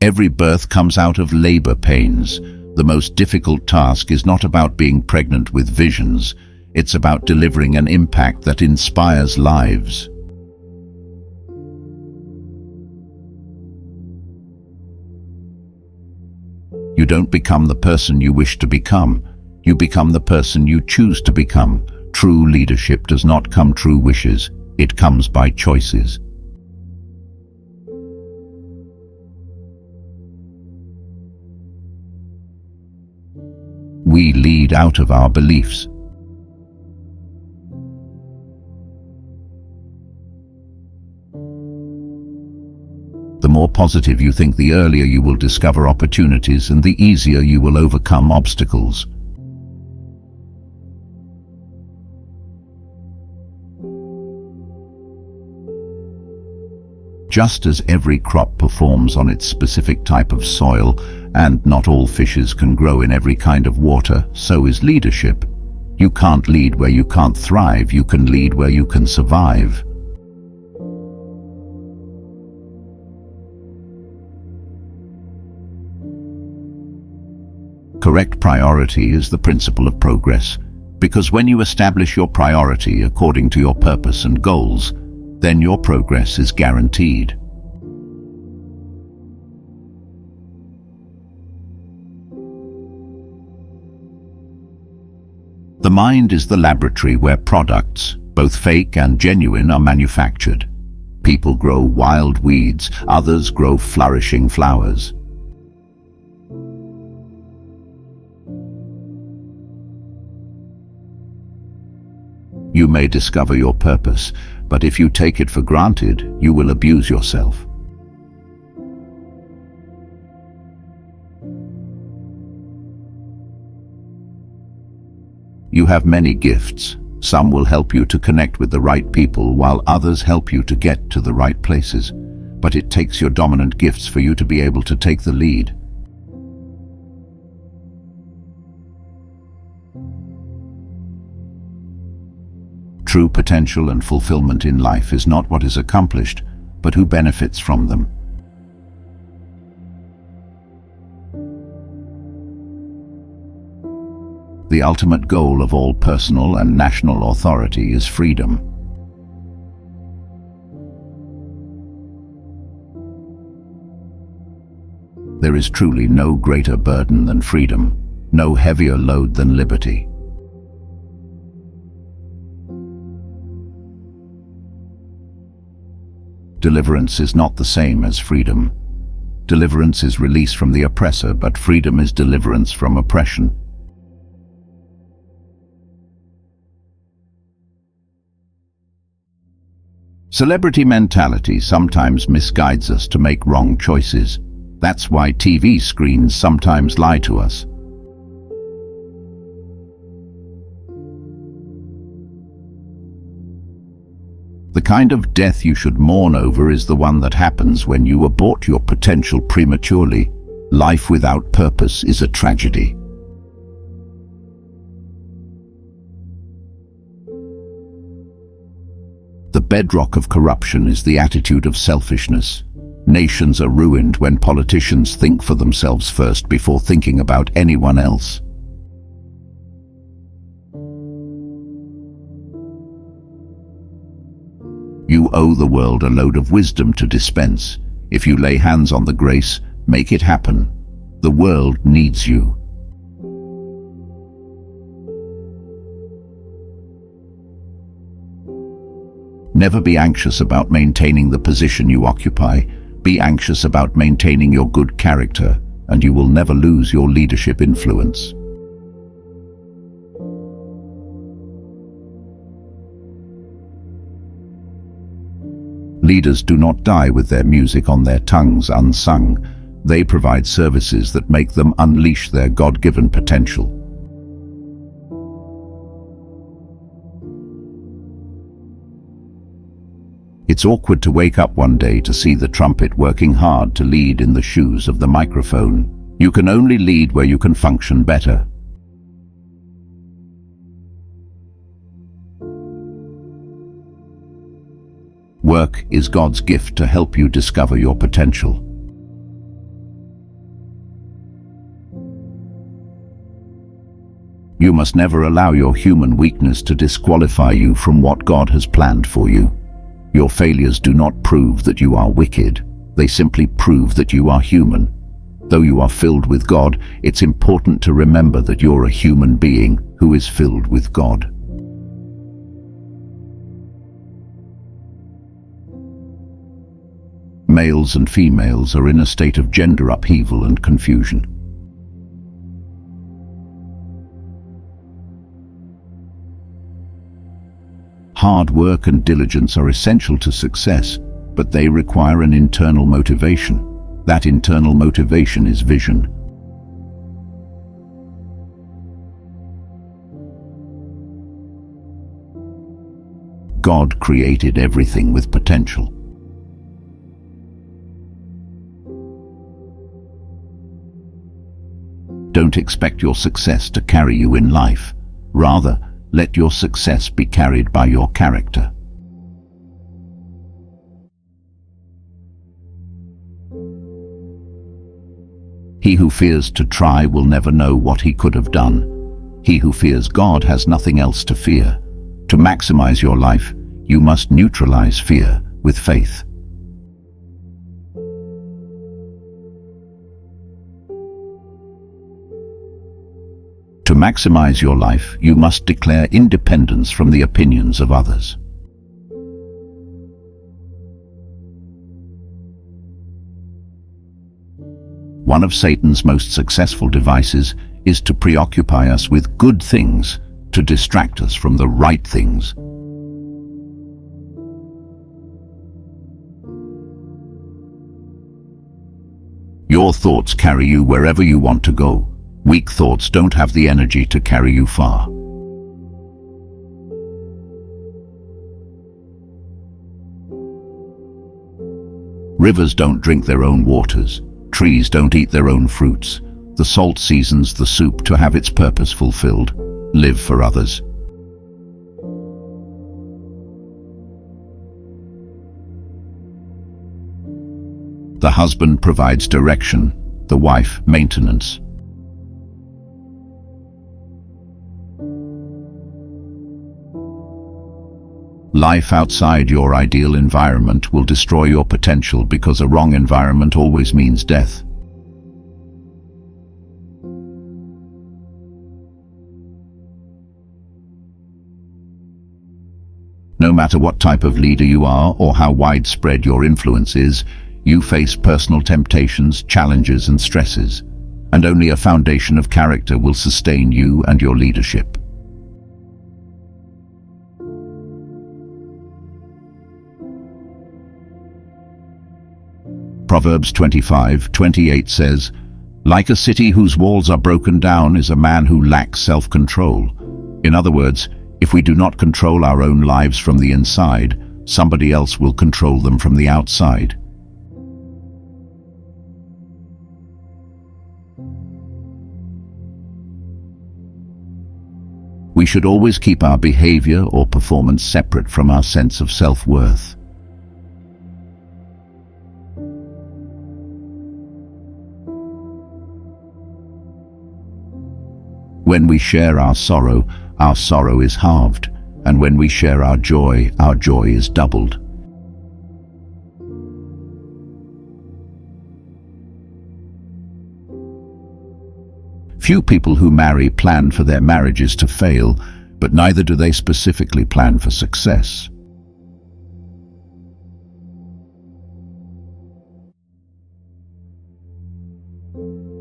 Every birth comes out of labor pains. The most difficult task is not about being pregnant with visions. It's about delivering an impact that inspires lives. You don't become the person you wish to become. You become the person you choose to become. True leadership does not come through wishes. It comes by choices. We lead out of our beliefs. The more positive you think, the earlier you will discover opportunities and the easier you will overcome obstacles. Just as every crop performs on its specific type of soil, and not all fishes can grow in every kind of water, so is leadership. You can't lead where you can't thrive. You can lead where you can survive. Correct priority is the principle of progress, because when you establish your priority according to your purpose and goals, then your progress is guaranteed. The mind is the laboratory where products, both fake and genuine, are manufactured. People grow wild weeds, others grow flourishing flowers. You may discover your purpose, but if you take it for granted, you will abuse yourself. You have many gifts. Some will help you to connect with the right people, while others help you to get to the right places. But it takes your dominant gifts for you to be able to take the lead. True potential and fulfillment in life is not what is accomplished, but who benefits from them. The ultimate goal of all personal and national authority is freedom. There is truly no greater burden than freedom, no heavier load than liberty. Deliverance is not the same as freedom. Deliverance is release from the oppressor, but freedom is deliverance from oppression. Celebrity mentality sometimes misguides us to make wrong choices. That's why TV screens sometimes lie to us. The kind of death you should mourn over is the one that happens when you abort your potential prematurely. Life without purpose is a tragedy. The bedrock of corruption is the attitude of selfishness. Nations are ruined when politicians think for themselves first before thinking about anyone else. You owe the world a load of wisdom to dispense. If you lay hands on the grace, make it happen. The world needs you. Never be anxious about maintaining the position you occupy. Be anxious about maintaining your good character, and you will never lose your leadership influence. Leaders do not die with their music on their tongues unsung. They provide services that make them unleash their God-given potential. It's awkward to wake up one day to see the trumpet working hard to lead in the shoes of the microphone. You can only lead where you can function better. Work is God's gift to help you discover your potential. You must never allow your human weakness to disqualify you from what God has planned for you. Your failures do not prove that you are wicked. They simply prove that you are human. Though you are filled with God, it's important to remember that you're a human being who is filled with God. Males and females are in a state of gender upheaval and confusion. Hard work and diligence are essential to success, but they require an internal motivation. That internal motivation is vision. God created everything with potential. Don't expect your success to carry you in life. Rather, let your success be carried by your character. He who fears to try will never know what he could have done. He who fears God has nothing else to fear. To maximize your life, you must neutralize fear with faith. To maximize your life, you must declare independence from the opinions of others. One of Satan's most successful devices is to preoccupy us with good things, to distract us from the right things. Your thoughts carry you wherever you want to go. Weak thoughts don't have the energy to carry you far. Rivers don't drink their own waters. Trees don't eat their own fruits. The salt seasons the soup to have its purpose fulfilled. Live for others. The husband provides direction, the wife maintenance. Life outside your ideal environment will destroy your potential because a wrong environment always means death. No matter what type of leader you are or how widespread your influence is, you face personal temptations, challenges and stresses, and only a foundation of character will sustain you and your leadership. Proverbs 25:28 says, "Like a city whose walls are broken down is a man who lacks self-control." In other words, if we do not control our own lives from the inside, somebody else will control them from the outside. We should always keep our behavior or performance separate from our sense of self-worth. When we share our sorrow is halved, and when we share our joy is doubled. Few people who marry plan for their marriages to fail, but neither do they specifically plan for success.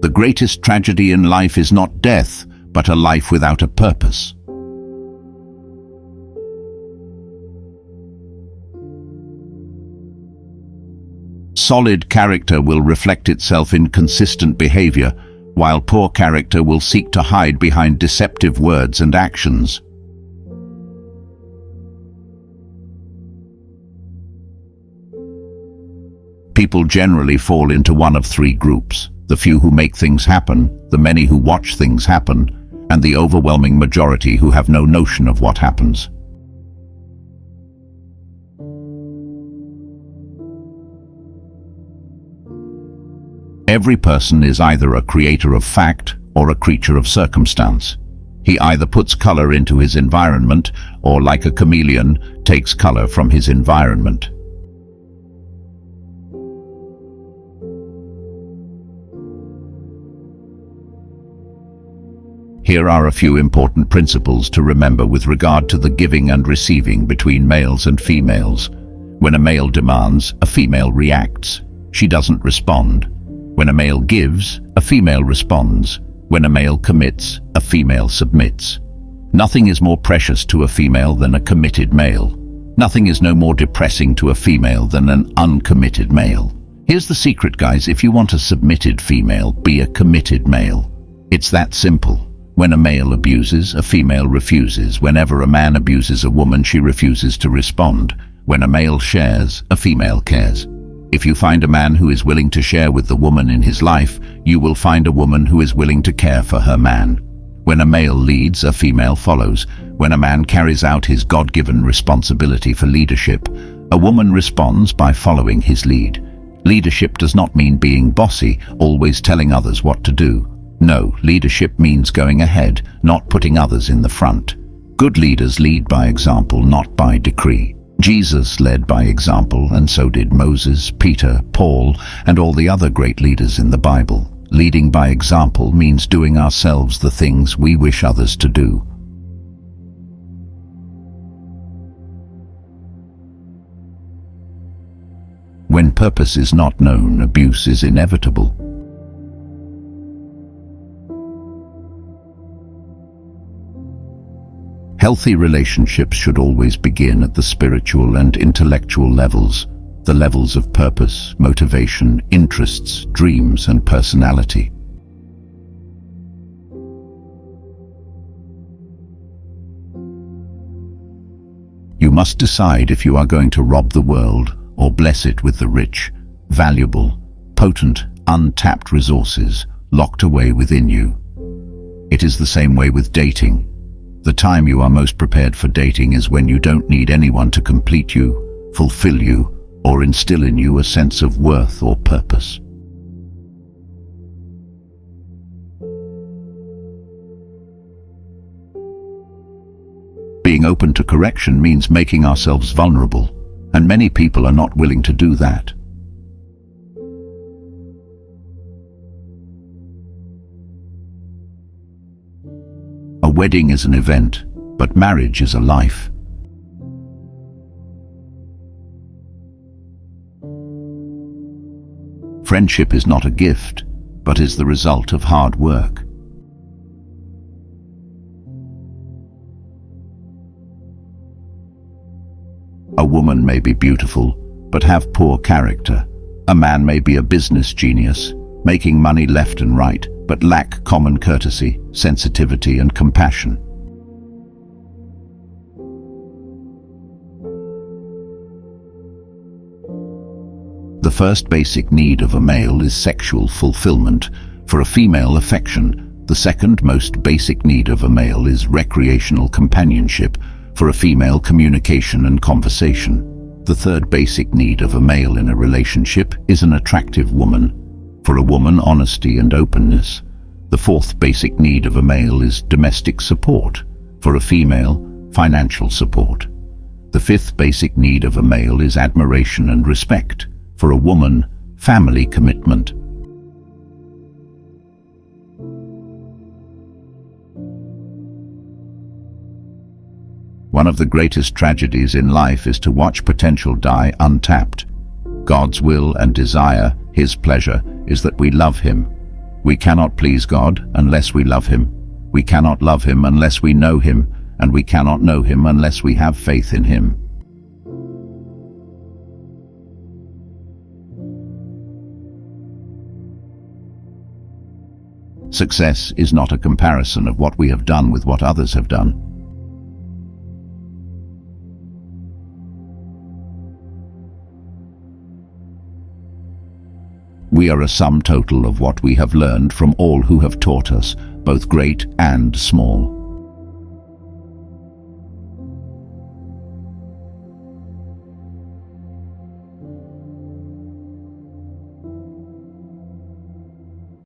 The greatest tragedy in life is not death, but a life without a purpose. Solid character will reflect itself in consistent behavior, while poor character will seek to hide behind deceptive words and actions. People generally fall into one of three groups: the few who make things happen, the many who watch things happen, and the overwhelming majority who have no notion of what happens. Every person is either a creator of fact or a creature of circumstance. He either puts color into his environment or, like a chameleon, takes color from his environment. Here are a few important principles to remember with regard to the giving and receiving between males and females. When a male demands, a female reacts. She doesn't respond. When a male gives, a female responds. When a male commits, a female submits. Nothing is more precious to a female than a committed male. Nothing is no more depressing to a female than an uncommitted male. Here's the secret, guys. If you want a submitted female, be a committed male. It's that simple. When a male abuses, a female refuses. Whenever a man abuses a woman, she refuses to respond. When a male shares, a female cares. If you find a man who is willing to share with the woman in his life, you will find a woman who is willing to care for her man. When a male leads, a female follows. When a man carries out his God-given responsibility for leadership, a woman responds by following his lead. Leadership does not mean being bossy, always telling others what to do. No, leadership means going ahead, not putting others in the front. Good leaders lead by example, not by decree. Jesus led by example, and so did Moses, Peter, Paul, and all the other great leaders in the Bible. Leading by example means doing ourselves the things we wish others to do. When purpose is not known, abuse is inevitable. Healthy relationships should always begin at the spiritual and intellectual levels, the levels of purpose, motivation, interests, dreams, and personality. You must decide if you are going to rob the world or bless it with the rich, valuable, potent, untapped resources locked away within you. It is the same way with dating. The time you are most prepared for dating is when you don't need anyone to complete you, fulfill you, or instill in you a sense of worth or purpose. Being open to correction means making ourselves vulnerable, and many people are not willing to do that. A wedding is an event, but marriage is a life. Friendship is not a gift, but is the result of hard work. A woman may be beautiful, but have poor character. A man may be a business genius, making money left and right, but lack common courtesy, sensitivity, and compassion. The first basic need of a male is sexual fulfillment, for a female affection. The second most basic need of a male is recreational companionship, for a female communication and conversation. The third basic need of a male in a relationship is an attractive woman, for a woman honesty and openness. The fourth basic need of a male is domestic support, for a female financial support. The fifth basic need of a male is admiration and respect, for a woman family commitment. One of the greatest tragedies in life is to watch potential die untapped. God's will and desire, His pleasure, is that we love Him. We cannot please God unless we love Him. We cannot love Him unless we know Him, and we cannot know Him unless we have faith in Him. Success is not a comparison of what we have done with what others have done. We are a sum total of what we have learned from all who have taught us, both great and small.